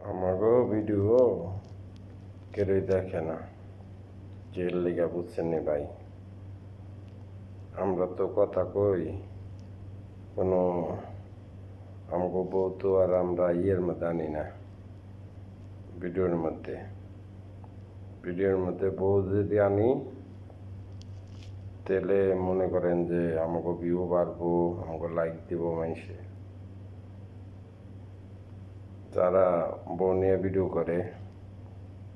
আমাগো ভিডিও কেউই দেখে না, জেল লিগা বুঝছেন নি ভাই। আমরা তো কথা কই কোনো আমাগো বউ তো আর আমরা ইয়ের মধ্যে আনি না। ভিডিওর মধ্যে বউ যদি আনি তাহলে মনে করেন যে আমাকে ভিউ বাড়বো, আমাকে লাইক দিব মানুষে। যারা বউ নিয়ে ভিডিও করে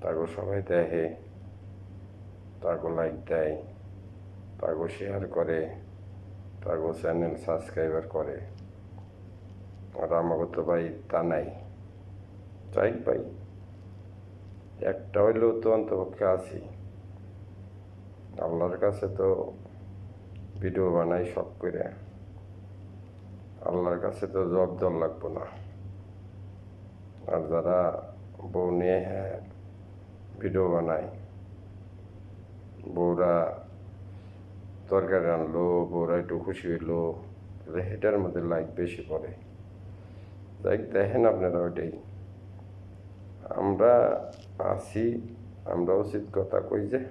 তাকে সবাই দেখে, তাকে লাইক দেয়, তাকে শেয়ার করে, তাকে চ্যানেল সাবস্ক্রাইবার করে। আর আমাকে তো ভাই তা নাই। চাই ভাই একটা হইলেও তো অন্তপক্ষে আছি। আল্লাহর কাছে তো ভিডিও বানাই শখ করে, আল্লাহর কাছে তো জব দল লাগবো না। আর যারা বউ নিয়ে ভিডিও বানায়, বউরা তরকারি আনলো, বউরা একটু খুশি হইলো, হেটার মধ্যে লাইক বেশি পড়ে। লাইক দেখেন আপনারা ওইটাই। আমরা আছি, আমরা উচিত কথা কই যে,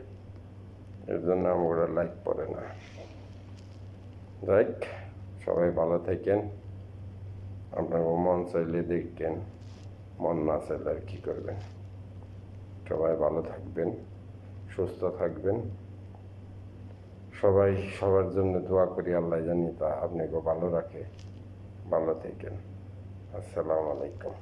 এর জন্য আমরা লাইক পড়ে না। লাইক সবাই ভালো থাকেন। আপনার মন চাইলে দেখবেন, মন না চাইলে আর কী করবেন। সবাই ভালো থাকবেন, সুস্থ থাকবেন। সবাই সবার জন্য দোয়া করি, আল্লাহ জানি তা আপনাকেও ভালো রাখে। ভালো থাকেন। আসসালামু আলাইকুম।